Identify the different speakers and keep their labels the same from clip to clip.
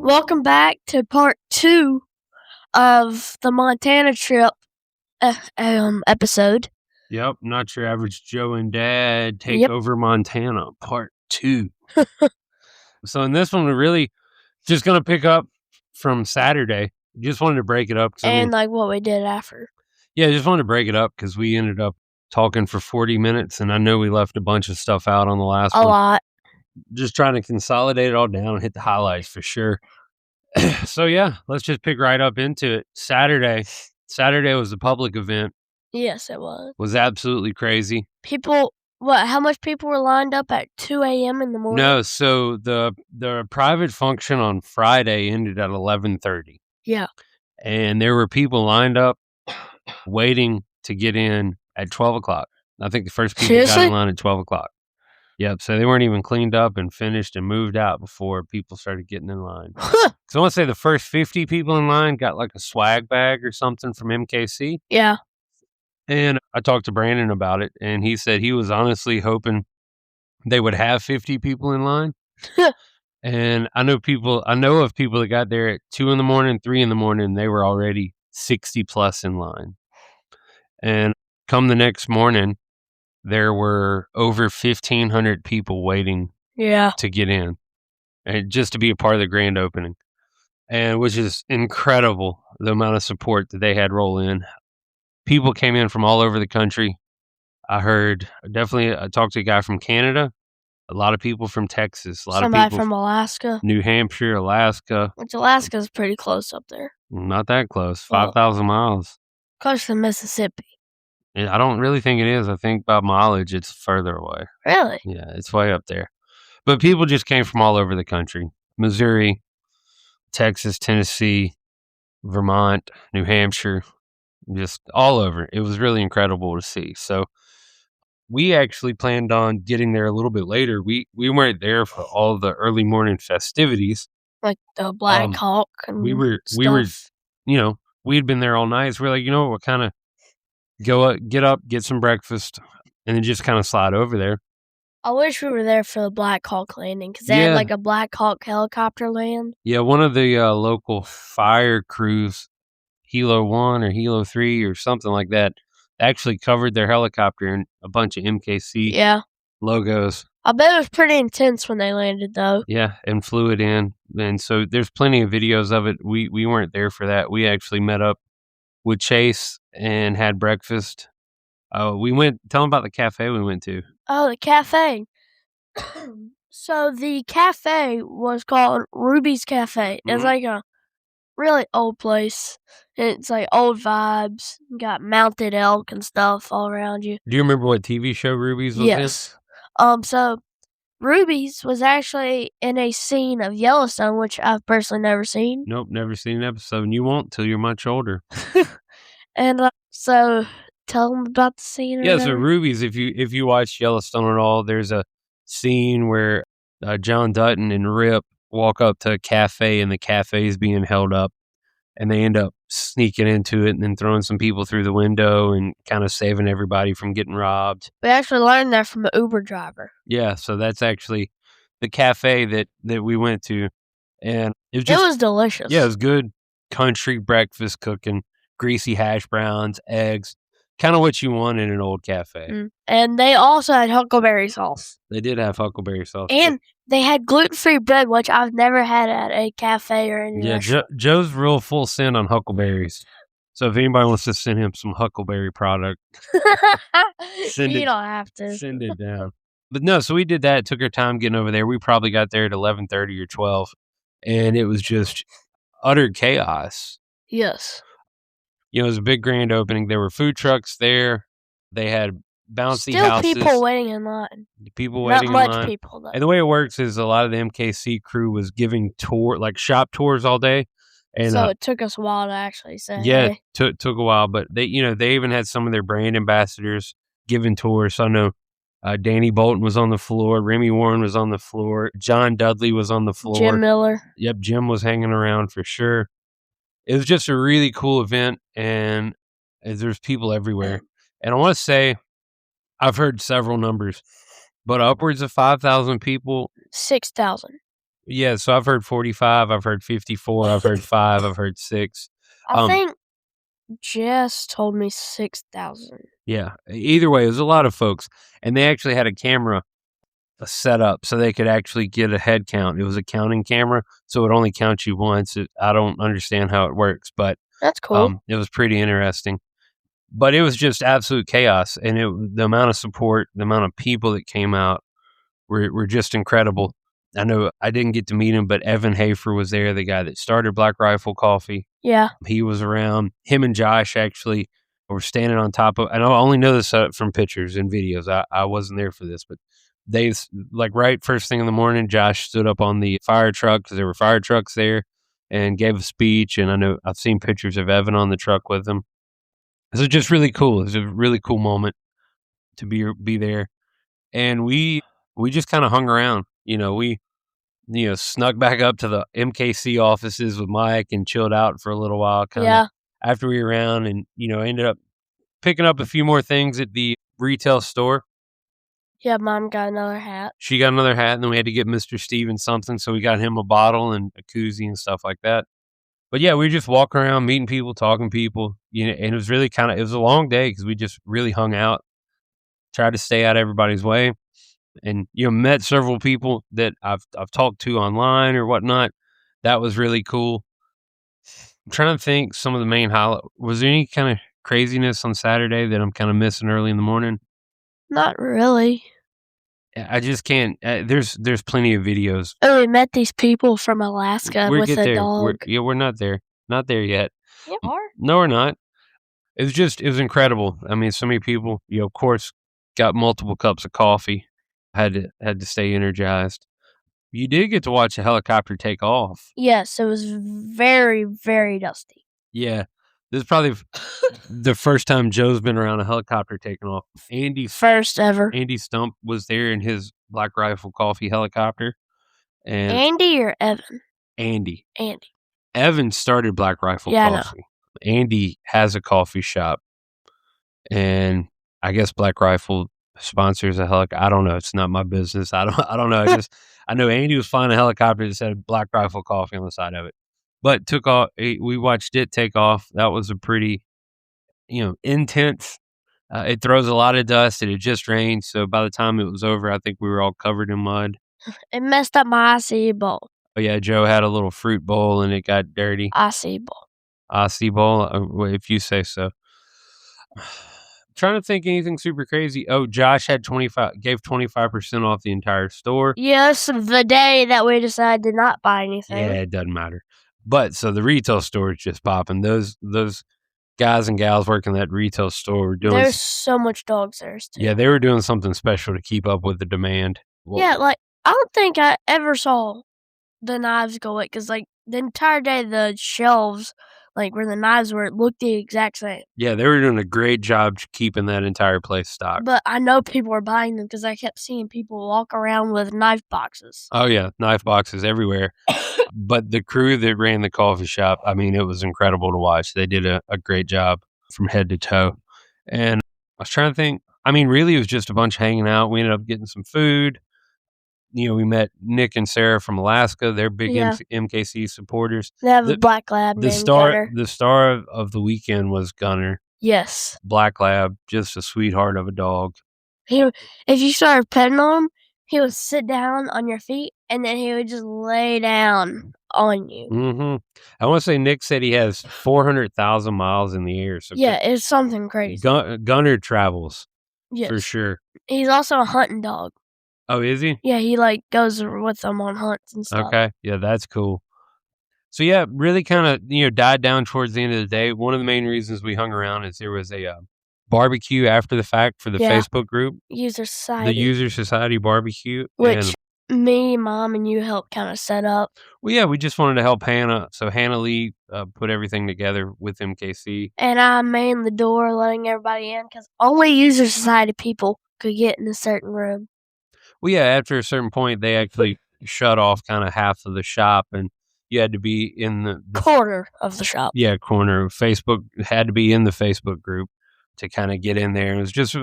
Speaker 1: Welcome back to part 2 of the Montana trip episode.
Speaker 2: Yep, Not Your Average Joe and Dad Take
Speaker 1: Yep.
Speaker 2: Over Montana, part 2. So in this one, we're really just going to pick up from Saturday. Just wanted to break it up.
Speaker 1: And like what we did after.
Speaker 2: Yeah, just wanted to break it up because we ended up talking for 40 minutes, and I know we left a bunch of stuff out on the last one.
Speaker 1: A lot.
Speaker 2: Just trying to consolidate it all down and hit the highlights for sure. So yeah, let's just pick right up into it. Saturday was a public event.
Speaker 1: Yes, it was.
Speaker 2: Was absolutely crazy.
Speaker 1: People, how much people were lined up at 2 a.m. in the morning?
Speaker 2: No, so the private function on Friday ended at 11:30.
Speaker 1: Yeah.
Speaker 2: And there were people lined up waiting to get in at 12 o'clock. I think the first people got in line at 12 o'clock. Yep, so they weren't even cleaned up and finished and moved out before people started getting in line. So I want to say the first 50 people in line got like a swag bag or something from MKC.
Speaker 1: Yeah.
Speaker 2: And I talked to Brandon about it, and he said he was honestly hoping they would have 50 people in line. And I know of people that got there at 2 in the morning, 3 in the morning, they were already 60 plus in line. And come the next morning, there were over 1,500 people waiting to get in and just to be a part of the grand opening. And which is incredible, the amount of support that they had roll in. People came in from all over the country. I talked to a guy from Canada, a lot of people from Texas,
Speaker 1: Somebody from Alaska.
Speaker 2: New Hampshire, Alaska.
Speaker 1: Which Alaska's pretty close up there.
Speaker 2: Not that close, 5,000 miles.
Speaker 1: Close to Mississippi.
Speaker 2: I don't really think it is. I think by mileage, it's further away.
Speaker 1: Really?
Speaker 2: Yeah, it's way up there. But people just came from all over the country. Missouri, Texas, Tennessee, Vermont, New Hampshire, just all over. It was really incredible to see. So we actually planned on getting there a little bit later. We weren't there for all the early morning festivities.
Speaker 1: Like the Black Hawk. And
Speaker 2: we were, we'd been there all night. So we're like, we'll kind of get up, get some breakfast, and then just kind of slide over there.
Speaker 1: I wish we were there for the Black Hawk landing because they had like a Black Hawk helicopter land.
Speaker 2: Yeah, one of the local fire crews, Helo 1 or Helo 3 or something like that, actually covered their helicopter in a bunch of MKC logos.
Speaker 1: I bet it was pretty intense when they landed, though.
Speaker 2: Yeah, and flew it in. And so there's plenty of videos of it. We weren't there for that. We actually met up with Chase and had breakfast. Tell them about the cafe we went to.
Speaker 1: Oh, the cafe. So the cafe was called Ruby's Cafe. Mm-hmm. It's like a really old place. It's like old vibes. You got mounted elk and stuff all around you.
Speaker 2: Do you remember what TV show Ruby's was in?
Speaker 1: Yes. So Ruby's was actually in a scene of Yellowstone, which I've personally never seen.
Speaker 2: Nope, never seen an episode, and you won't till you're much older.
Speaker 1: And so tell them about the scene.
Speaker 2: Yeah, so Ruby's, if you watch Yellowstone at all, there's a scene where John Dutton and Rip walk up to a cafe, and the cafe is being held up, and they end up sneaking into it and then throwing some people through the window and kind of saving everybody from getting robbed.
Speaker 1: We actually learned that from an Uber driver.
Speaker 2: Yeah, so that's actually the cafe that we went to, and it was
Speaker 1: delicious.
Speaker 2: Yeah, it was good country breakfast cooking, greasy hash browns, eggs, kind of what you want in an old cafe.
Speaker 1: And they also had huckleberry sauce.
Speaker 2: They did have huckleberry sauce.
Speaker 1: And they had gluten-free bread, which I've never had at a cafe or any restaurant.
Speaker 2: Joe's real full send on huckleberries. So if anybody wants to send him some huckleberry product,
Speaker 1: you don't have to.
Speaker 2: Send it down. But no, so we did that. It took our time getting over there. We probably got there at 11:30 or 12, and it was just utter chaos.
Speaker 1: Yes.
Speaker 2: It was a big grand opening. There were food trucks there. They had bouncy houses.
Speaker 1: Still people waiting in line.
Speaker 2: Not
Speaker 1: much people, though.
Speaker 2: And the way it works is a lot of the MKC crew was giving shop tours all day. And
Speaker 1: so it took us a while to actually say.
Speaker 2: Yeah, it took a while, but they even had some of their brand ambassadors giving tours. So I know Danny Bolton was on the floor, Remy Warren was on the floor, John Dudley was on the floor,
Speaker 1: Jim Miller.
Speaker 2: Yep, Jim was hanging around for sure. It was just a really cool event, and there's people everywhere. And I want to say, I've heard several numbers. but upwards of 5,000 people.
Speaker 1: 6,000.
Speaker 2: Yeah, so I've heard 45, I've heard 54, I've heard 5, I've heard 6.
Speaker 1: I think Jess told me 6,000.
Speaker 2: Yeah, either way, it was a lot of folks, and they actually had a camera set up so they could actually get a head count. It was a counting camera, so it would only count you once. I don't understand how it works, but
Speaker 1: That's cool.
Speaker 2: it was pretty interesting. But it was just absolute chaos, and the amount of support, the amount of people that came out were just incredible. I know I didn't get to meet him, but Evan Hafer was there, the guy that started Black Rifle Coffee.
Speaker 1: Yeah.
Speaker 2: He was around. Him and Josh actually were standing on top of, and I only know this from pictures and videos. I wasn't there for this, but they, like, right first thing in the morning, Josh stood up on the fire truck, because there were fire trucks there, and gave a speech. And I know I've seen pictures of Evan on the truck with him. It was just really cool. It was a really cool moment to be there. And we just kind of hung around. We snuck back up to the MKC offices with Mike and chilled out for a little while, kind of after we were around, and ended up picking up a few more things at the retail store.
Speaker 1: Yeah, Mom got another hat.
Speaker 2: She got another hat, and then we had to get Mr. Stevens something, so we got him a bottle and a koozie and stuff like that. But yeah, we just walk around, meeting people, talking to people, and it was really it was a long day because we just really hung out, tried to stay out of everybody's way, and met several people that I've talked to online or whatnot. That was really cool. I'm trying to think some of the main highlight. Was there any kind of craziness on Saturday that I'm kind of missing early in the morning?
Speaker 1: Not really.
Speaker 2: I just can't. There's plenty of videos.
Speaker 1: Oh, we met these people from Alaska with a dog.
Speaker 2: We're not there. Not there yet.
Speaker 1: You are?
Speaker 2: No, we're not. It was incredible. I mean, so many people, of course, got multiple cups of coffee. Had to stay energized. You did get to watch a helicopter take off.
Speaker 1: Yes, it was very, very dusty.
Speaker 2: Yeah. This is probably the first time Joe's been around a helicopter taking off.
Speaker 1: First ever.
Speaker 2: Andy Stump was there in his Black Rifle Coffee helicopter. And
Speaker 1: Andy or Evan?
Speaker 2: Andy.
Speaker 1: Andy.
Speaker 2: Evan started Black Rifle Coffee. Andy has a coffee shop. And I guess Black Rifle sponsors a helicopter. I don't know. It's not my business. I don't know. I know Andy was flying a helicopter that said Black Rifle Coffee on the side of it. But took off. We watched it take off. That was a pretty, intense. It throws a lot of dust. It had just rained, so by the time it was over, I think we were all covered in mud.
Speaker 1: It messed up my acai bowl.
Speaker 2: Oh yeah, Joe had a little fruit bowl and it got dirty.
Speaker 1: Acai bowl.
Speaker 2: Acai bowl, if you say so. Trying to think anything super crazy. Oh, Josh had gave 25% off the entire store.
Speaker 1: Yes, the day that we decided to not buy anything.
Speaker 2: Yeah, it doesn't matter. But so the retail store is just popping. Those guys and gals working that retail store were doing.
Speaker 1: There's so much dog service too.
Speaker 2: Yeah, they were doing something special to keep up with the demand.
Speaker 1: Yeah, I don't think I ever saw the knives go away because the entire day the shelves where the knives were, it looked the exact same.
Speaker 2: Yeah, they were doing a great job keeping that entire place stocked.
Speaker 1: But I know people were buying them because I kept seeing people walk around with knife boxes.
Speaker 2: Oh yeah, knife boxes everywhere. But the crew that ran the coffee shop, I mean, it was incredible to watch. They did a great job from head to toe. And I was trying to think, I mean, really it was just a bunch hanging out. We ended up getting some food. We met Nick and Sarah from Alaska. They're big MKC supporters.
Speaker 1: They have a black lab named Gunner.
Speaker 2: The star of the weekend was Gunner.
Speaker 1: Yes.
Speaker 2: Black lab, just a sweetheart of a dog.
Speaker 1: If you started petting on him, he would sit down on your feet, and then he would just lay down on you.
Speaker 2: Mm-hmm. I want to say Nick said he has 400,000 miles in the air. So
Speaker 1: yeah, it's something crazy.
Speaker 2: Gunner travels, for sure.
Speaker 1: He's also a hunting dog.
Speaker 2: Oh, is he?
Speaker 1: Yeah, he goes with them on hunts and stuff.
Speaker 2: Okay, yeah, that's cool. So yeah, really kind of died down towards the end of the day. One of the main reasons we hung around is there was a barbecue after the fact for the Facebook group,
Speaker 1: User Society.
Speaker 2: The User Society barbecue,
Speaker 1: which me, Mom, and you helped kind of set up.
Speaker 2: Well, yeah, we just wanted to help Hannah. So Hannah Lee put everything together with MKC,
Speaker 1: and I manned the door, letting everybody in because only User Society people could get in a certain room.
Speaker 2: Well, yeah, after a certain point, they actually shut off kind of half of the shop, and you had to be in the
Speaker 1: corner of the shop.
Speaker 2: Yeah, corner. Facebook had to be in the Facebook group to kind of get in there. It was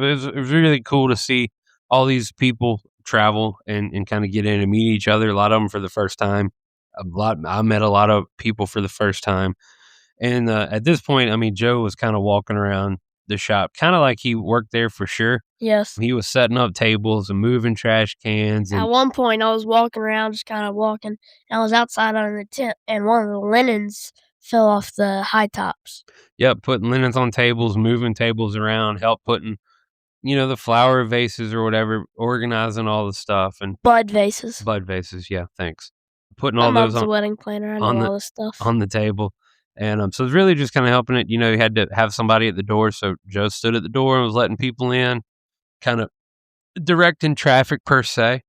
Speaker 2: really cool to see all these people travel and kind of get in and meet each other. A lot of them for the first time. I met a lot of people for the first time. And at this point, I mean, Joe was kind of walking around the shop, kind of like he worked there for sure.
Speaker 1: Yes.
Speaker 2: He was setting up tables and moving trash cans. And
Speaker 1: at one point, I was walking around, just kind of walking, and I was outside on the tent, and one of the linens fell off the high tops.
Speaker 2: Yep, putting linens on tables, moving tables around, help putting, the flower vases or whatever, organizing all the stuff and
Speaker 1: Bud vases.
Speaker 2: Yeah, thanks. Putting
Speaker 1: My
Speaker 2: all those
Speaker 1: mom's a wedding planner. I know all this stuff.
Speaker 2: on the table. And so it's really just kind of helping it. You had to have somebody at the door. So Joe stood at the door and was letting people in, kind of directing traffic per se.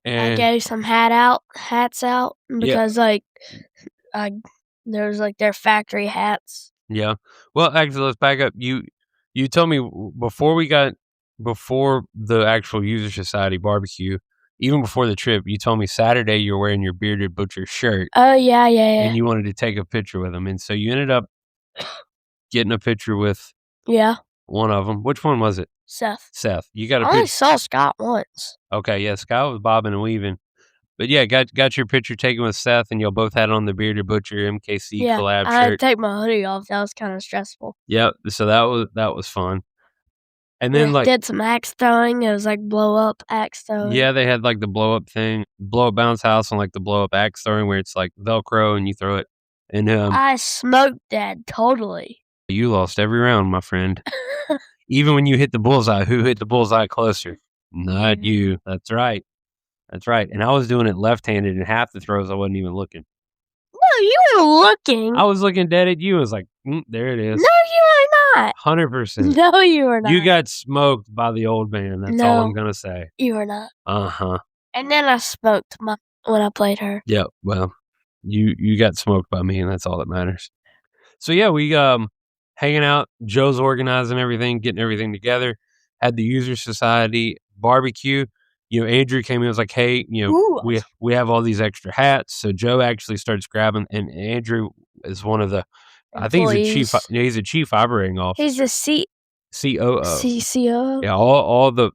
Speaker 1: And I gave some hats out because there's like their factory hats.
Speaker 2: Yeah. Well, actually, let's back up. You told me before the actual User Society barbecue, even before the trip, you told me Saturday you were wearing your Bearded Butcher shirt.
Speaker 1: Oh, yeah.
Speaker 2: And you wanted to take a picture with him. And so you ended up getting a picture with one of them. Which one was it? Seth. You got a picture.
Speaker 1: I only saw Scott once.
Speaker 2: Okay, yeah, Scott was bobbing and weaving. But yeah, got your picture taken with Seth, and y'all both had on the Bearded Butcher MKC collab shirt.
Speaker 1: I had to take my hoodie off. That was kind of stressful.
Speaker 2: Yep. So that was fun. And then
Speaker 1: did some axe throwing. It was like blow up axe throwing.
Speaker 2: Yeah, they had like the blow up thing, blow up bounce house, and like the blow up axe throwing where it's like Velcro and you throw it. And
Speaker 1: I smoked that totally.
Speaker 2: You lost every round, my friend. Even when you hit the bullseye, who hit the bullseye closer? Not you. That's right. And I was doing it left-handed, and half the throws I wasn't even looking.
Speaker 1: No, you were looking.
Speaker 2: I was looking dead at you. I was like, there it is.
Speaker 1: No, you were not.
Speaker 2: 100%.
Speaker 1: No, you were not.
Speaker 2: You got smoked by the old man. That's all I'm going to say.
Speaker 1: You were not.
Speaker 2: Uh-huh.
Speaker 1: And then I smoked when I played her.
Speaker 2: Yeah, well, you got smoked by me, and that's all that matters. So, yeah, we hanging out. Joe's organizing everything, getting everything together. Had the User Society barbecue. Andrew came in and was like, hey, we have all these extra hats. So Joe actually starts grabbing, and Andrew is one of the, I think he's a chief operating officer.
Speaker 1: He's a
Speaker 2: COO.
Speaker 1: CCO.
Speaker 2: Yeah, all the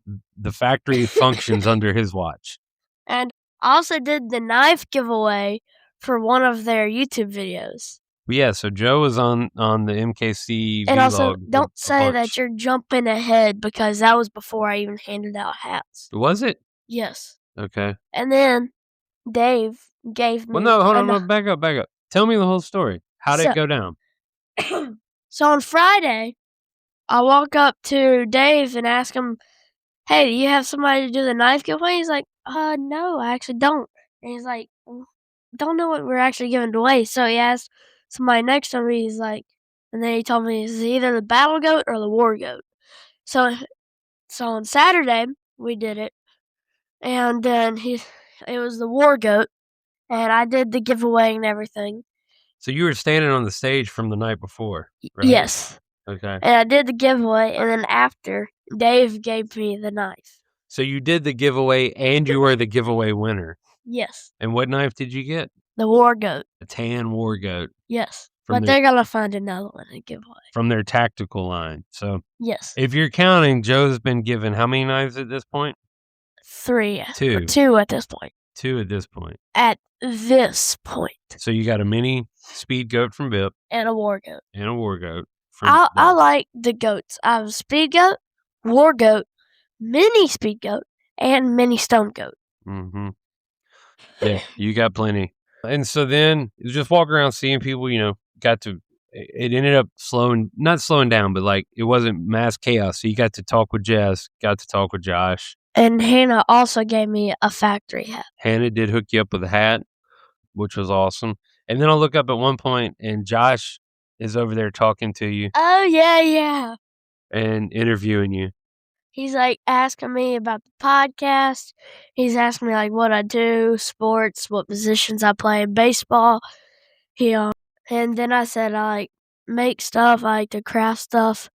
Speaker 2: factory functions under his watch.
Speaker 1: And I also did the knife giveaway for one of their YouTube videos.
Speaker 2: Yeah, so Joe was on the MKC
Speaker 1: and
Speaker 2: vlog.
Speaker 1: Also, don't say that you're jumping ahead because that was before I even handed out hats.
Speaker 2: Was it?
Speaker 1: Yes.
Speaker 2: Okay.
Speaker 1: And then Dave gave me...
Speaker 2: Well, no, hold on, back up. Tell me the whole story. How did it go down?
Speaker 1: So on Friday, I walk up to Dave and ask him, hey, do you have somebody to do the knife giveaway? He's like, no, I actually don't. And he's like, don't know what we're actually giving away. So he asked somebody next to me, he's like, and then he told me it's either the battle goat or the war goat. So on Saturday, we did it. And then it was the war goat. And I did the giveaway and everything.
Speaker 2: So you were standing on the stage from the night before, right?
Speaker 1: Yes.
Speaker 2: Okay.
Speaker 1: And I did the giveaway, and then after, Dave gave me the knife.
Speaker 2: So you did the giveaway, and you were the giveaway winner.
Speaker 1: Yes.
Speaker 2: And what knife did you get?
Speaker 1: The war goat.
Speaker 2: A tan war goat.
Speaker 1: Yes. But they're going to find another one to give away.
Speaker 2: From their tactical line. So
Speaker 1: yes.
Speaker 2: If you're counting, Joe's been given how many knives at this point?
Speaker 1: 3.
Speaker 2: 2.
Speaker 1: 2 at this point.
Speaker 2: 2 at this point.
Speaker 1: At this point.
Speaker 2: So you got a mini speed goat from Bip.
Speaker 1: And a war goat.
Speaker 2: I
Speaker 1: like the goats. I have a speed goat, war goat, mini speed goat, and mini stone goat.
Speaker 2: Mm-hmm. Yeah, you got plenty. And so then just walk around seeing people, it ended up not slowing down, but like it wasn't mass chaos. So you got to talk with Jess, got to talk with Josh.
Speaker 1: And Hannah also gave me a factory hat.
Speaker 2: Hannah did hook you up with a hat, which was awesome. And then I'll look up at one point and Josh is over there talking to you.
Speaker 1: Oh, yeah.
Speaker 2: And interviewing you.
Speaker 1: He's like asking me about the podcast. He's asking me like what I do, sports, what positions I play in baseball. And then I said I like make stuff, I like to craft stuff.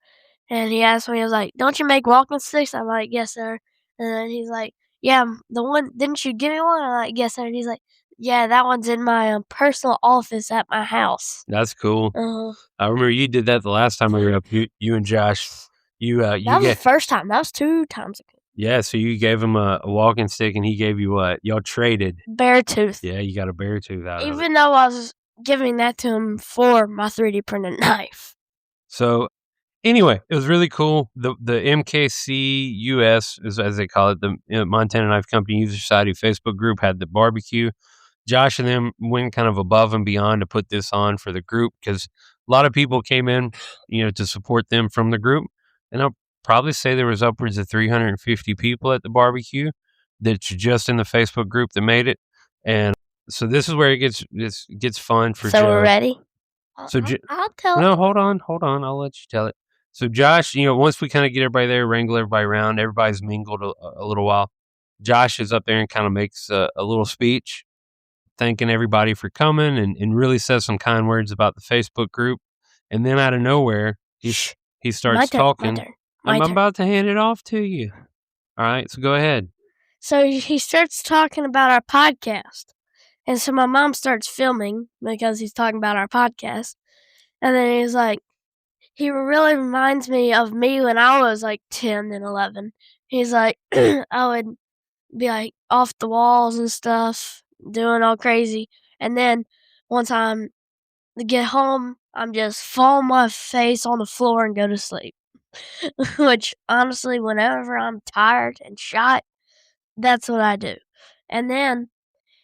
Speaker 1: And he asked me, he was like, don't you make walking sticks? I'm like, yes, sir. And then he's like, yeah, the one, didn't you give me one? I'm like, yes, sir. And he's like, yeah, that one's in my personal office at my house.
Speaker 2: That's cool.
Speaker 1: Uh-huh.
Speaker 2: I remember you did that the last time we were up. You and Josh.
Speaker 1: That was the first time. That was 2 times ago.
Speaker 2: Yeah, so you gave him a walking stick, and he gave you what? Y'all traded.
Speaker 1: Bear tooth.
Speaker 2: Yeah, you got a bear tooth out of it.
Speaker 1: Even though I was giving that to him for my 3D printed knife.
Speaker 2: So, anyway, it was really cool. The MKC US, as they call it, the Montana Knife Company User Society Facebook group had the barbecue. Josh and them went kind of above and beyond to put this on for the group because a lot of people came in, to support them from the group. And I'll probably say there was upwards of 350 people at the barbecue that's just in the Facebook group that made it. And so this is where it gets fun for
Speaker 1: So
Speaker 2: Joe.
Speaker 1: we're ready?
Speaker 2: So
Speaker 1: I'll tell
Speaker 2: No, hold on. I'll let you tell it. So Josh, once we kind of get everybody there, wrangle everybody around, everybody's mingled a little while. Josh is up there and kind of makes a little speech, thanking everybody for coming and really says some kind words about the Facebook group. And then out of nowhere, he starts talking. I'm about to hand it off to you. All right, so go ahead.
Speaker 1: So he starts talking about our podcast. And so my mom starts filming because he's talking about our podcast. And then he's like, he really reminds me of me when I was like 10 and 11. He's like, I would be like off the walls and stuff, doing all crazy. And then one time to get home, I'm just fall on my face on the floor and go to sleep. Which honestly, whenever I'm tired and shot, that's what I do. And then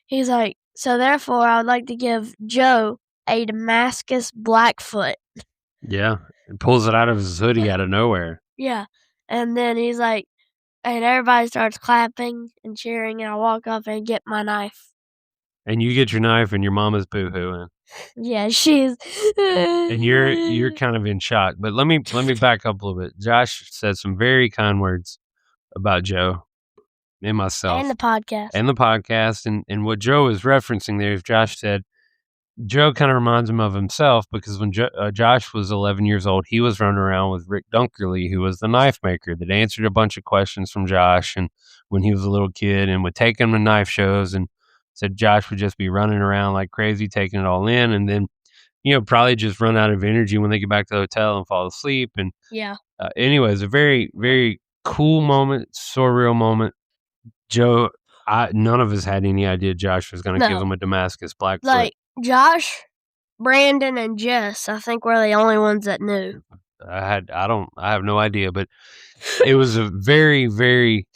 Speaker 1: he's like, so therefore I would like to give Joe a Damascus Blackfoot.
Speaker 2: Yeah, and pulls it out of his hoodie out of nowhere.
Speaker 1: Yeah. And then he's like, and everybody starts clapping and cheering, and I walk up and get my knife.
Speaker 2: And you get your knife, and your mama's boo-hooing.
Speaker 1: Yeah, she's.
Speaker 2: And you're kind of in shock. But let me back up a little bit. Josh said some very kind words about Joe and myself.
Speaker 1: And the podcast.
Speaker 2: And what Joe is referencing there is Josh said, Joe kind of reminds him of himself because when Josh was 11 years old, he was running around with Rick Dunkerley, who was the knife maker that answered a bunch of questions from Josh and when he was a little kid and would take him to knife shows and said Josh would just be running around like crazy, taking it all in. And then, probably just run out of energy when they get back to the hotel and fall asleep. And
Speaker 1: yeah.
Speaker 2: Anyways, a very, very cool moment, surreal moment. Joe, none of us had any idea Josh was going to give him a Damascus Blackfoot.
Speaker 1: Like Josh, Brandon, and Jess, I think were the only ones that knew.
Speaker 2: I have no idea, but it was a very, very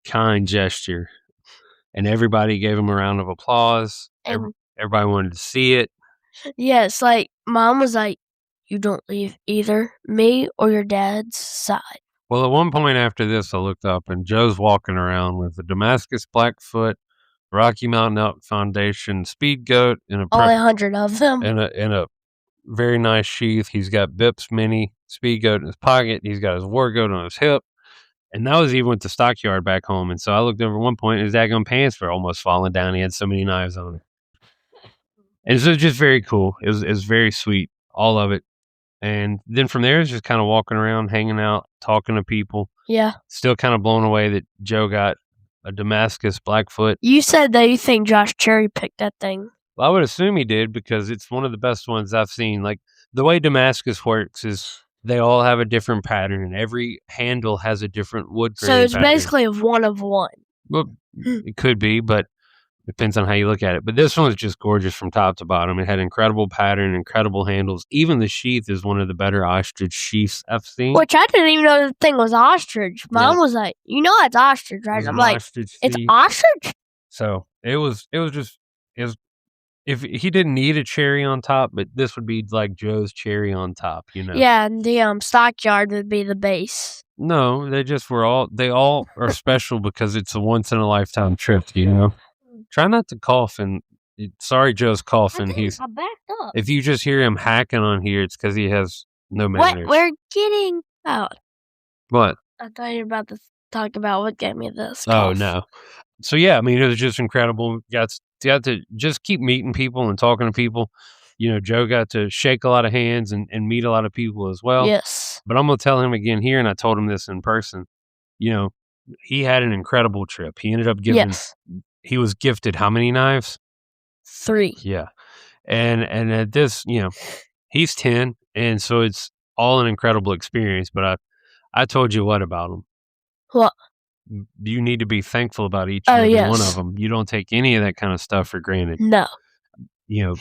Speaker 2: kind gesture, and everybody gave him a round of applause. Everybody wanted to see it.
Speaker 1: Yes, like Mom was like, "You don't leave either me or your dad's side."
Speaker 2: Well, at one point after this, I looked up, and Joe's walking around with the Damascus Blackfoot, Rocky Mountain Elk Foundation Speed Goat, and
Speaker 1: all 100 of them,
Speaker 2: in a very nice sheath. He's got Bips Mini Speed Goat in his pocket. He's got his War Goat on his hip, and that was even with the stockyard back home. And so I looked over at one point, and his daggone pants were almost falling down. He had so many knives on it, and so it was just very cool. It was very sweet, all of it. And then from there, it's just kind of walking around, hanging out, talking to people.
Speaker 1: Yeah.
Speaker 2: Still kind of blown away that Joe got a Damascus Blackfoot.
Speaker 1: You said that you think Josh cherry picked that thing.
Speaker 2: Well, I would assume he did because it's one of the best ones I've seen. Like the way Damascus works is they all have a different pattern and every handle has a different wood grain.
Speaker 1: So it's basically a one of one.
Speaker 2: Well, it could be, but it depends on how you look at it. But this one was just gorgeous from top to bottom. It had incredible pattern, incredible handles. Even the sheath is one of the better ostrich sheaths I've seen.
Speaker 1: Which I didn't even know the thing was ostrich. Mom was like, "You know it's ostrich, right?" I'm like, "It's ostrich."
Speaker 2: So it was if he didn't need a cherry on top, but this would be like Joe's cherry on top,
Speaker 1: Yeah, and the stockyard would be the base.
Speaker 2: No, they all are special because it's a once in a lifetime trip, Try not to cough, and sorry Joe's coughing.
Speaker 1: I backed up.
Speaker 2: If you just hear him hacking on here, it's because he has no manners.
Speaker 1: We're getting out.
Speaker 2: What?
Speaker 1: I thought you were about to talk about what gave me this
Speaker 2: cough. Oh, no. So, yeah, I mean, it was just incredible. Got to just keep meeting people and talking to people. Joe got to shake a lot of hands and meet a lot of people as well.
Speaker 1: Yes.
Speaker 2: But I'm going to tell him again here, and I told him this in person. He had an incredible trip. He ended up giving... Yes. He was gifted how many knives?
Speaker 1: 3.
Speaker 2: Yeah. And at this, he's 10, and so it's all an incredible experience. But I told you what about him?
Speaker 1: What?
Speaker 2: you need to be thankful about each and every one of
Speaker 1: yes.
Speaker 2: them. You don't take any of that kind of stuff for granted.
Speaker 1: No.
Speaker 2: You know,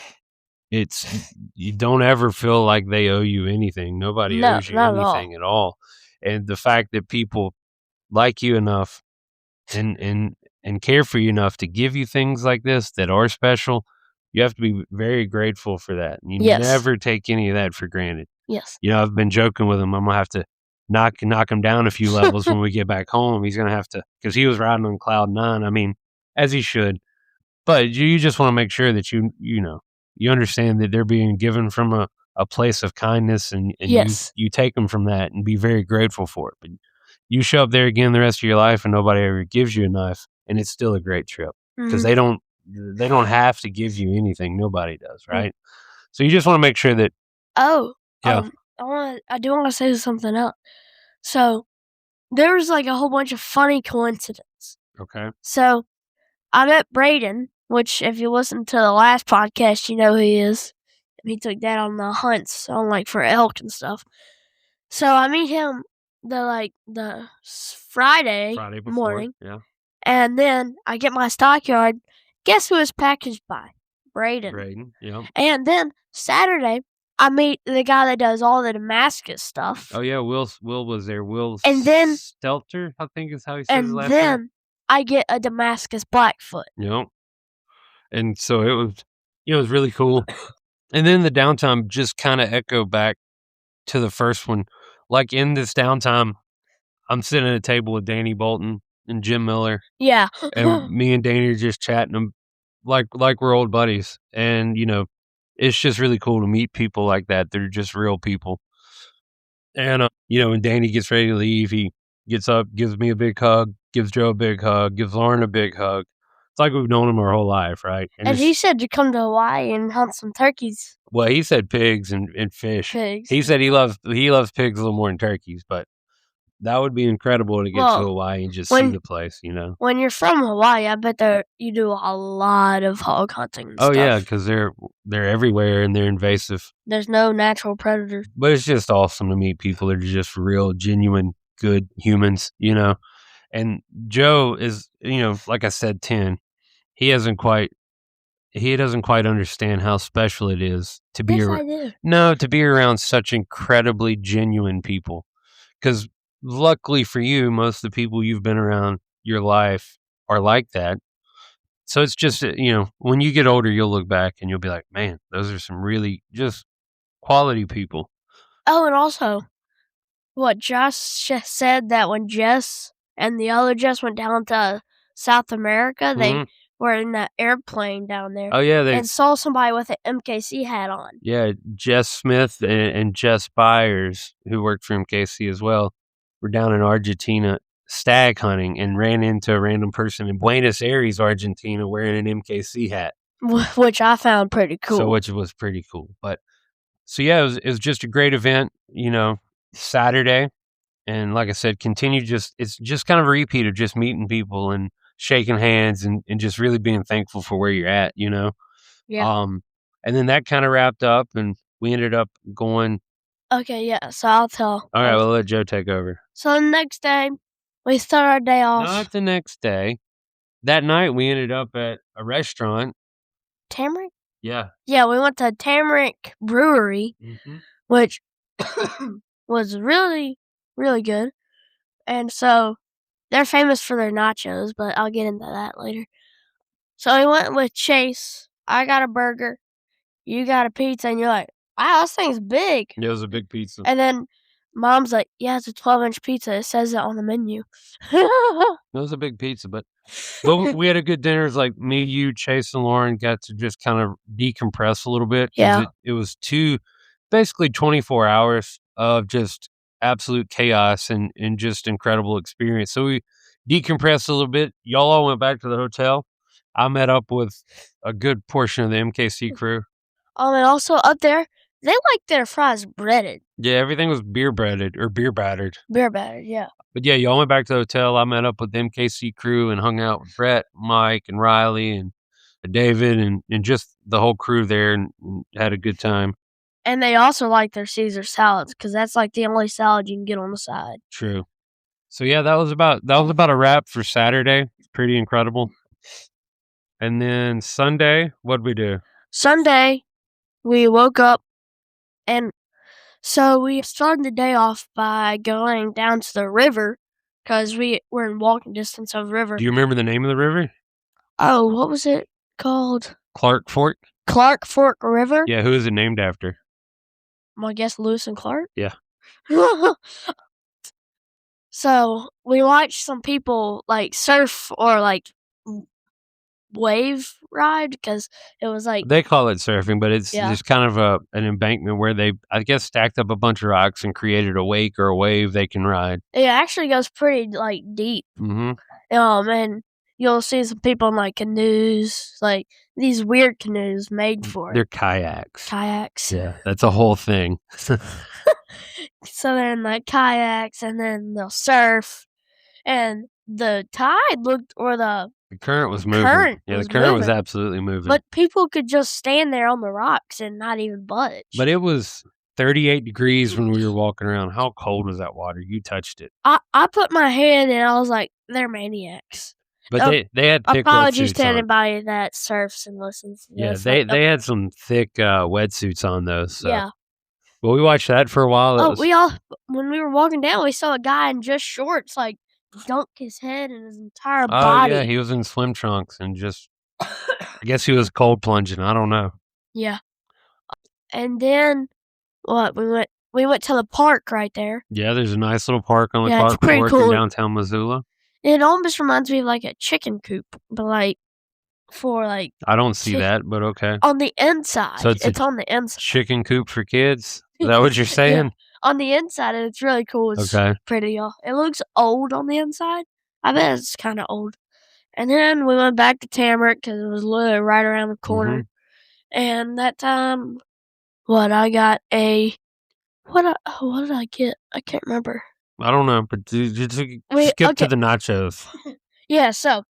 Speaker 2: you don't ever feel like they owe you anything. Nobody
Speaker 1: No,
Speaker 2: owes you
Speaker 1: not at all.
Speaker 2: anything at all. And the fact that people like you enough and care for you enough to give you things like this that are special, you have to be very grateful for that. You
Speaker 1: Yes.
Speaker 2: never take any of that for granted.
Speaker 1: Yes.
Speaker 2: You know, I've been joking with him. I'm gonna have to knock him down a few levels when we get back home. He's gonna have to, because he was riding on cloud 9. I mean, as he should. But you just want to make sure that you know you understand that they're being given from a place of kindness, and
Speaker 1: Yes.
Speaker 2: you take them from that and be very grateful for it. But you show up there again the rest of your life and nobody ever gives you a knife, and it's still a great trip because
Speaker 1: Mhm.
Speaker 2: they don't have to give you anything. Nobody does, right? So you just want to make sure that
Speaker 1: Oh,
Speaker 2: yeah.
Speaker 1: I do want to say something else. So there was like a whole bunch of funny coincidences.
Speaker 2: Okay.
Speaker 1: So I met Braden, which if you listen to the last podcast, you know who he is. He took Dad on the hunts on like for elk and stuff. So I meet him the Friday
Speaker 2: before,
Speaker 1: morning,
Speaker 2: yeah.
Speaker 1: and then I get my stockyard. Guess who is packaged by? Braden.
Speaker 2: Yeah.
Speaker 1: And then Saturday, I meet the guy that does all the Damascus stuff.
Speaker 2: Oh yeah, Will was there. Will
Speaker 1: And then
Speaker 2: Stelter, I think is how he says his
Speaker 1: and
Speaker 2: last name.
Speaker 1: then I get a Damascus Blackfoot.
Speaker 2: Yep. And so it was, it was really cool. And then the downtime just kind of echoed back to the first one. Like in this downtime, I'm sitting at a table with Danny Bolton and Jim Miller,
Speaker 1: Yeah.
Speaker 2: and me and Danny are just chatting them like we're old buddies. And it's just really cool to meet people like that. They're just real people. And when Danny gets ready to leave, he gets up, gives me a big hug, gives Joe a big hug, gives Lauren a big hug. It's like we've known him our whole life, right?
Speaker 1: And he said to come to Hawaii and hunt some turkeys.
Speaker 2: Well, he said pigs and fish.
Speaker 1: Pigs.
Speaker 2: He said he loves pigs a little more than turkeys, but that would be incredible to get to Hawaii and just see the place,
Speaker 1: When you're from Hawaii, I bet you do a lot of hog hunting and stuff.
Speaker 2: Oh yeah, because they're everywhere and they're invasive.
Speaker 1: There's no natural predators.
Speaker 2: But it's just awesome to meet people that are just real, genuine, good humans, And Joe is, like I said, 10. He doesn't quite understand how special it is to be to be around such incredibly genuine people. Because luckily for you, most of the people you've been around your life are like that. So it's just, when you get older, you'll look back and you'll be like, man, those are some really just quality people.
Speaker 1: Oh, and also, what Josh said that when Jess and the other Jess went down to South America, they were in that airplane down there.
Speaker 2: Oh, yeah.
Speaker 1: And saw somebody with an MKC hat on.
Speaker 2: Yeah, Jess Smith and Jess Byers, who worked for MKC as well, were down in Argentina stag hunting and ran into a random person in Buenos Aires, Argentina, wearing an MKC hat.
Speaker 1: Which I found pretty cool.
Speaker 2: So, which was pretty cool. But, so yeah, it was just a great event, Saturday. And like I said, it's just kind of a repeat of just meeting people and shaking hands and just really being thankful for where you're at,
Speaker 1: Yeah.
Speaker 2: And then that kind of wrapped up and we ended up going.
Speaker 1: Okay, yeah, so I'll tell.
Speaker 2: All right, we'll let Joe take over.
Speaker 1: So the next day, we start our day off.
Speaker 2: Not the next day. That night, we ended up at a restaurant.
Speaker 1: Tamarick?
Speaker 2: Yeah.
Speaker 1: Yeah, we went to Tamarick Brewery, which was really, really good. And so they're famous for their nachos, but I'll get into that later. So we went with Chase. I got a burger. You got a pizza, and you're like, wow, this thing's big.
Speaker 2: Yeah, it was a big pizza.
Speaker 1: And then Mom's like, yeah, it's a 12-inch pizza. It says it on the menu.
Speaker 2: It was a big pizza, but we had a good dinner. It's like me, you, Chase, and Lauren got to just kind of decompress a little bit.
Speaker 1: Yeah.
Speaker 2: It was basically 24 hours of just absolute chaos and just incredible experience. So we decompressed a little bit. Y'all all went back to the hotel. I met up with a good portion of the MKC crew.
Speaker 1: And also up there, they like their fries breaded.
Speaker 2: Yeah, everything was beer battered.
Speaker 1: Beer battered, yeah.
Speaker 2: But yeah, y'all went back to the hotel. I met up with the MKC crew and hung out with Brett, Mike, and Riley, and David, and just the whole crew there, and had a good time.
Speaker 1: And they also like their Caesar salads, because that's like the only salad you can get on the side.
Speaker 2: True. So yeah, that was about a wrap for Saturday. Pretty incredible. And then Sunday, what'd we do?
Speaker 1: Sunday, we woke up, and so we started the day off by going down to the river because we were in walking distance of the river.
Speaker 2: Do you remember the name of the river?
Speaker 1: Oh, what was it called?
Speaker 2: Clark Fork?
Speaker 1: Clark Fork River?
Speaker 2: Yeah, who is it named after?
Speaker 1: I guess Lewis and Clark?
Speaker 2: Yeah.
Speaker 1: So we watched some people like surf or like wave ride because it was like
Speaker 2: They call it surfing, but it's
Speaker 1: Yeah.
Speaker 2: just kind of an embankment where they, I guess, stacked up a bunch of rocks and created a wake or a wave they can ride.
Speaker 1: it actually goes pretty like deep.
Speaker 2: Mm-hmm.
Speaker 1: And you'll see some people in like canoes, like these weird canoes made for
Speaker 2: They're kayaks.
Speaker 1: kayaks.
Speaker 2: Yeah, that's a whole thing.
Speaker 1: So they're in like kayaks, and then they'll surf, and the tide looked, or the
Speaker 2: current was moving.
Speaker 1: current
Speaker 2: Yeah,
Speaker 1: was
Speaker 2: the current was
Speaker 1: moving.
Speaker 2: absolutely moving.
Speaker 1: But people could just stand there on the rocks and not even budge.
Speaker 2: But it was 38 degrees when we were walking around. How cold was that water? You touched it.
Speaker 1: I put my hand and I was like, they're maniacs.
Speaker 2: But they had thick
Speaker 1: Apologies
Speaker 2: wetsuits
Speaker 1: to
Speaker 2: on.
Speaker 1: anybody that surfs and listens to
Speaker 2: Yeah,
Speaker 1: this.
Speaker 2: they had some thick wetsuits on those. So.
Speaker 1: Yeah.
Speaker 2: Well, we watched that for a while.
Speaker 1: When we were walking down, we saw a guy in just shorts, like, dunk his head and his entire
Speaker 2: Oh,
Speaker 1: body.
Speaker 2: yeah, he was in swim trunks and just, I guess he was cold plunging. I don't know.
Speaker 1: Yeah. And then, we went to the park right there.
Speaker 2: Yeah, there's a nice little park on the
Speaker 1: Yeah, it's
Speaker 2: Clark
Speaker 1: pretty
Speaker 2: Fork
Speaker 1: cool.
Speaker 2: in downtown Missoula.
Speaker 1: It almost reminds me of like a chicken coop, but like for like
Speaker 2: I don't see that, but okay.
Speaker 1: on the inside.
Speaker 2: So it's
Speaker 1: on the inside.
Speaker 2: Chicken coop for kids? Is that what you're saying?
Speaker 1: Yeah. On the inside, and it's really cool. It's
Speaker 2: Okay.
Speaker 1: pretty. It looks old on the inside. I bet it's kind of old. And then we went back to Tamarack because it was literally right around the corner. And that time, I got a what did I get? I can't remember.
Speaker 2: I don't know, but skip to the nachos.
Speaker 1: Yeah, so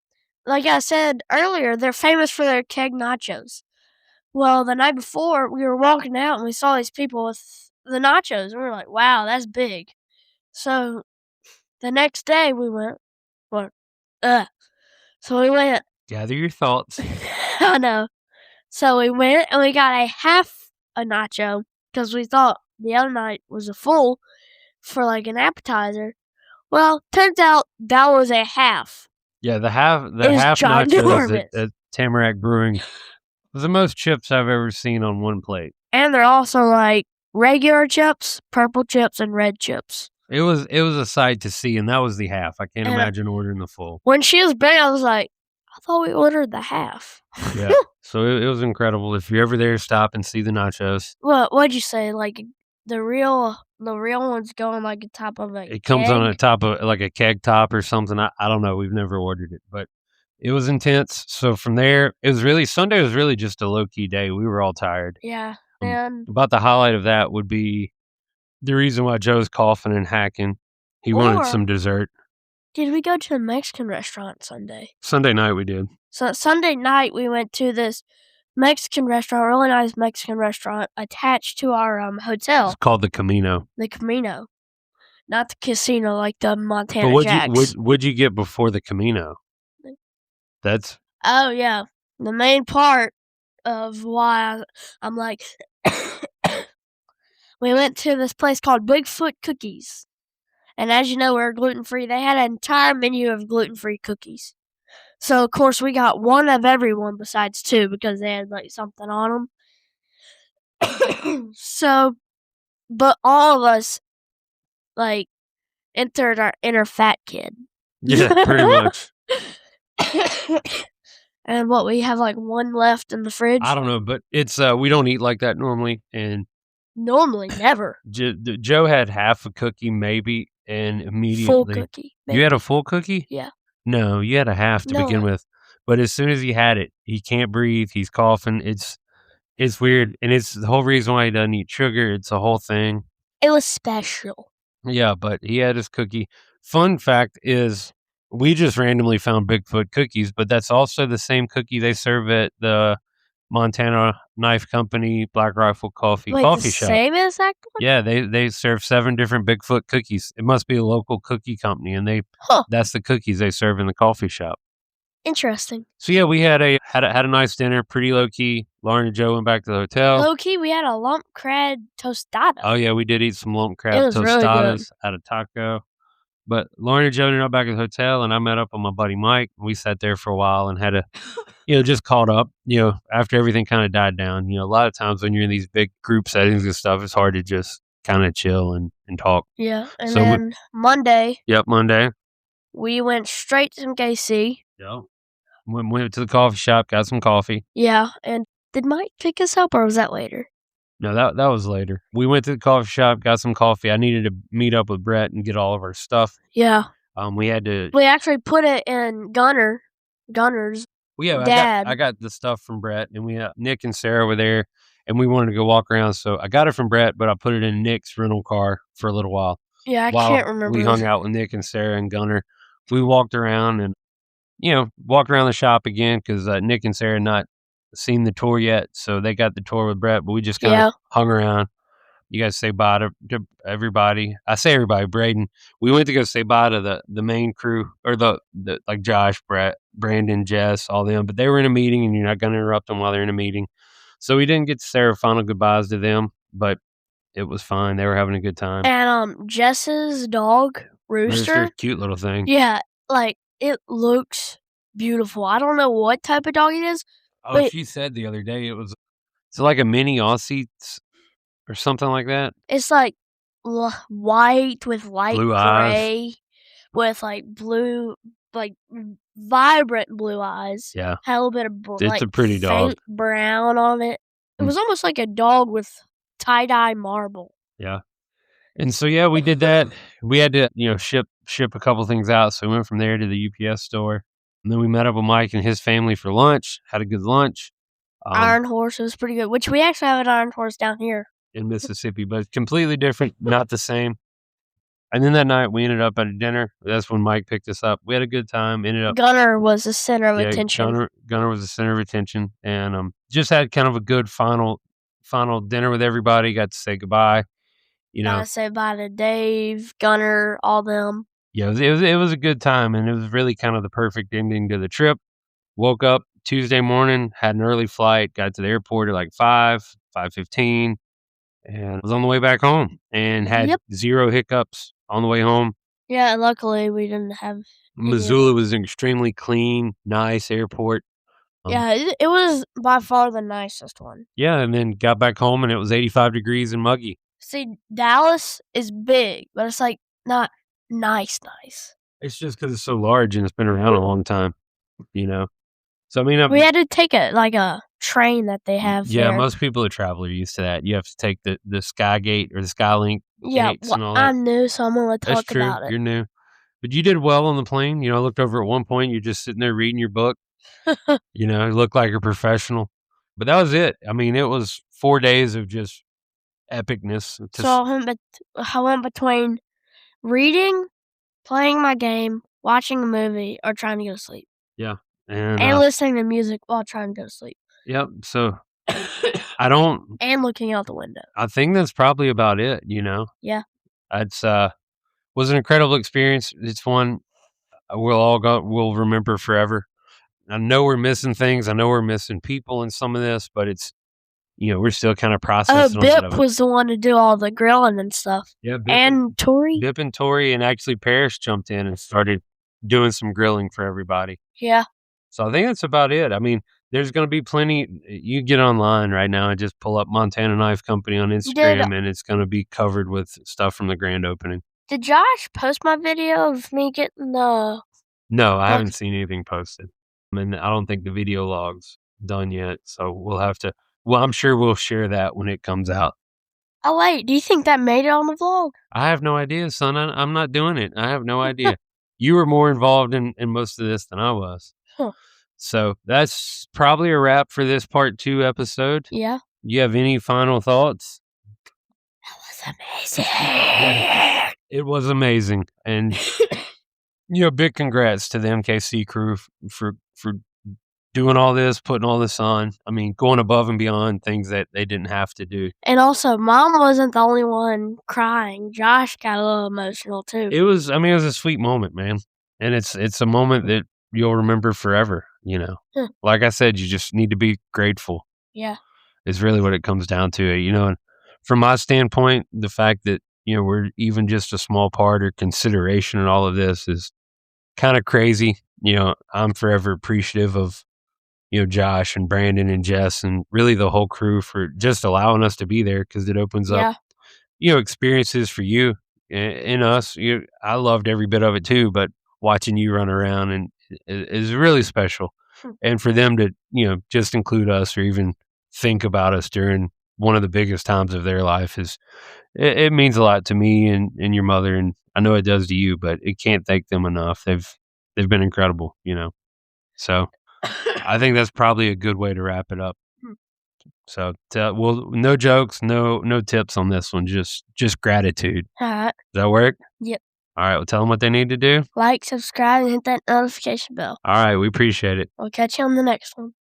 Speaker 1: like I said earlier, they're famous for their keg nachos. Well, the night before, we were walking out and we saw these people with the nachos. And we were like, wow, that's big. So the next day we went, So we went.
Speaker 2: Gather your thoughts.
Speaker 1: I know. So we went and we got a half a nacho because we thought the other night was a full for like an appetizer. Well, turns out that was a half.
Speaker 2: Yeah, the half nachos at Tamarack Brewing was the most chips I've ever seen on one plate.
Speaker 1: And they're also like regular chips, purple chips, and red chips.
Speaker 2: It was a sight to see, and that was the half. I can't imagine ordering the full.
Speaker 1: When she was big, I was like, I thought we ordered the half.
Speaker 2: Yeah, so it was incredible. If you're ever there, stop and see the nachos.
Speaker 1: What'd you say? Like the real ones go on like the top of a
Speaker 2: It comes on the top of like a keg top or something. I don't know. We've never ordered it, but it was intense. So from there, Sunday was really just a low key day. We were all tired.
Speaker 1: Yeah, and
Speaker 2: about the highlight of that would be the reason why Joe's coughing and hacking. He wanted some dessert.
Speaker 1: Did we go to a Mexican restaurant Sunday?
Speaker 2: Sunday night we did.
Speaker 1: So Sunday night we went to this Mexican restaurant, really nice Mexican restaurant attached to our hotel.
Speaker 2: It's called the Camino.
Speaker 1: The Camino, not the casino like the Montana
Speaker 2: but
Speaker 1: Jacks.
Speaker 2: What'd you get before the Camino? That's.
Speaker 1: Oh yeah, the main part of why I'm like, we went to this place called Bigfoot Cookies. And as you know, we're gluten-free. They had an entire menu of gluten-free cookies. So, of course, we got one of every one besides two because they had, like, something on them. So, but all of us, like, entered our inner fat kid.
Speaker 2: Yeah, pretty much.
Speaker 1: And we have, like, one left in the fridge?
Speaker 2: I don't know, but it's, we don't eat like that normally. And
Speaker 1: normally, never.
Speaker 2: Joe had half a cookie, maybe. And immediately,
Speaker 1: full cookie. Maybe.
Speaker 2: You had a full cookie?
Speaker 1: Yeah.
Speaker 2: No, you had a half to begin with. But as soon as he had it, he can't breathe. He's coughing. It's weird, and it's the whole reason why he doesn't eat sugar. It's a whole thing.
Speaker 1: It was special.
Speaker 2: Yeah, but he had his cookie. Fun fact is, we just randomly found Bigfoot cookies, but that's also the same cookie they serve at the Montana Knife Company, Black Rifle Coffee
Speaker 1: Wait,
Speaker 2: coffee
Speaker 1: the
Speaker 2: shop.
Speaker 1: same exact one?
Speaker 2: Yeah, they serve 7 different Bigfoot cookies. It must be a local cookie company, and
Speaker 1: Huh.
Speaker 2: that's the cookies they serve in the coffee shop.
Speaker 1: Interesting.
Speaker 2: So yeah, we had a nice dinner, pretty low key. Lauren and Joe went back to the hotel.
Speaker 1: Low key, we had a lump crab tostada.
Speaker 2: Oh yeah, we did eat some lump crab
Speaker 1: It was really good.
Speaker 2: tostadas at a taco. But Lauren and Joe ended up back at the hotel, and I met up with my buddy Mike. We sat there for a while and had a, just caught up. After everything kind of died down. A lot of times when you're in these big group settings and stuff, it's hard to just kind of chill and talk.
Speaker 1: Yeah, and
Speaker 2: So
Speaker 1: then Monday,
Speaker 2: Monday.
Speaker 1: we went straight to KC.
Speaker 2: Yep. Went to the coffee shop, got some coffee.
Speaker 1: Yeah, and did Mike pick us up, or was that later?
Speaker 2: No, that was later. We went to the coffee shop, got some coffee. I needed to meet up with Brett and get all of our stuff.
Speaker 1: Yeah.
Speaker 2: We had to.
Speaker 1: We actually put it in Gunner's dad.
Speaker 2: I got the stuff from Brett, and Nick and Sarah were there, and we wanted to go walk around. So I got it from Brett, but I put it in Nick's rental car for a little while.
Speaker 1: Yeah, I can't remember.
Speaker 2: We hung out with Nick and Sarah and Gunner. We walked around and walked around the shop again because Nick and Sarah had not seen the tour yet, so they got the tour with Brett, but we just kind of hung around. You guys say bye to everybody. I say everybody, Braden. We went to go say bye to the main crew, or the like Josh, Brett, Brandon, Jess, all them, but they were in a meeting and you're not going to interrupt them while they're in a meeting. So we didn't get to say our final goodbyes to them, but it was fine. They were having a good time.
Speaker 1: And Jess's dog, Rooster,
Speaker 2: cute little thing.
Speaker 1: Yeah, it looks beautiful. I don't know what type of dog it is.
Speaker 2: Oh, she said the other day it's like a mini Aussie or something like that.
Speaker 1: It's like white with light
Speaker 2: blue
Speaker 1: gray
Speaker 2: eyes.
Speaker 1: With blue, vibrant blue eyes.
Speaker 2: Yeah,
Speaker 1: had a little bit of
Speaker 2: it's a pretty dog.
Speaker 1: Faint brown on it. It was almost like a dog with tie-dye marble.
Speaker 2: Yeah. And so, yeah, we did that. We had to, ship a couple things out. So we went from there to the UPS store. And then we met up with Mike and his family for lunch, had a good lunch.
Speaker 1: Iron Horse was pretty good, which we actually have an Iron Horse down here.
Speaker 2: In Mississippi, but completely different, not the same. And then that night we ended up at a dinner. That's when Mike picked us up. We had a good time.
Speaker 1: Gunner was the center of attention.
Speaker 2: Gunner was the center of attention. And just had kind of a good final dinner with everybody. Got to say goodbye.
Speaker 1: Got to say bye to Dave, Gunner, all them.
Speaker 2: Yeah, it was a good time, and it was really kind of the perfect ending to the trip. Woke up Tuesday morning, had an early flight, got to the airport at like 5:15, and was on the way back home and had zero hiccups on the way home.
Speaker 1: Yeah, luckily we didn't have.
Speaker 2: Missoula was an extremely clean, nice airport.
Speaker 1: Yeah, it was by far the nicest one.
Speaker 2: Yeah, and then got back home and it was 85 degrees and muggy.
Speaker 1: See, Dallas is big, but it's not nice.
Speaker 2: It's just because it's so large and it's been around a long time, So, I mean,
Speaker 1: we had to take a train that they have there.
Speaker 2: Most people who travel are used to that. You have to take the Skygate or the Skylink gates and all that.
Speaker 1: I'm new, so I'm going to talk
Speaker 2: That's true.
Speaker 1: about it.
Speaker 2: You're new. But you did well on the plane. I looked over at one point. You're just sitting there reading your book. You looked like a professional. But that was it. I mean, it was 4 days of just epicness.
Speaker 1: So I went between reading, playing my game, watching a movie, or trying to go to sleep.
Speaker 2: Yeah.
Speaker 1: And listening to music while trying to go to sleep.
Speaker 2: Yep. So
Speaker 1: and looking out the window.
Speaker 2: I think that's probably about it,
Speaker 1: Yeah.
Speaker 2: It's was an incredible experience. It's one we'll remember forever. I know we're missing things. I know we're missing people in some of this, but it's we're still kind of processing.
Speaker 1: Bip was the one to do all the grilling and stuff.
Speaker 2: Yeah, Bip
Speaker 1: and Tori.
Speaker 2: Bip and Tori, and actually Parrish jumped in and started doing some grilling for everybody.
Speaker 1: Yeah.
Speaker 2: So I think that's about it. I mean, there's going to be plenty. You get online right now and just pull up Montana Knife Company on Instagram, and it's going to be covered with stuff from the grand opening.
Speaker 1: Did Josh post my video of me getting the...
Speaker 2: No, I haven't seen anything posted. And I don't think the video log's done yet, so we'll have to... Well, I'm sure we'll share that when it comes out.
Speaker 1: Oh, wait. Do you think that made it on the vlog?
Speaker 2: I have no idea, son. I'm not doing it. I have no idea. You were more involved in most of this than I was.
Speaker 1: Huh.
Speaker 2: So that's probably a wrap for this part 2 episode.
Speaker 1: Yeah.
Speaker 2: You have any final thoughts?
Speaker 1: That was amazing.
Speaker 2: It was amazing. And, big congrats to the MKC crew for doing all this, putting all this on. I mean, going above and beyond things that they didn't have to do.
Speaker 1: And also, Mom wasn't the only one crying. Josh got a little emotional too.
Speaker 2: It was a sweet moment, man. And it's a moment that you'll remember forever, you know. Like I said, you just need to be grateful.
Speaker 1: Yeah.
Speaker 2: Is really what it comes down to, you know. And from my standpoint, the fact that, you know, we're even just a small part or consideration in all of this is kind of crazy. You know, I'm forever appreciative of, you know, Josh and Brandon and Jess and really the whole crew for just allowing us to be there, because it opens up, you know, experiences for you and us. I loved every bit of it too, but watching you run around and is really special. And for them to, you know, just include us or even think about us during one of the biggest times of their life it means a lot to me and your mother, and I know it does to you, but it can't thank them enough. They've been incredible, you know. So I think that's probably a good way to wrap it up. So, well, no jokes, no tips on this one, just gratitude.
Speaker 1: All right.
Speaker 2: Does that work?
Speaker 1: Yep.
Speaker 2: All right, well, tell them what they need to do.
Speaker 1: Like, subscribe, and hit that notification bell.
Speaker 2: All right, we appreciate it.
Speaker 1: We'll catch you on the next one.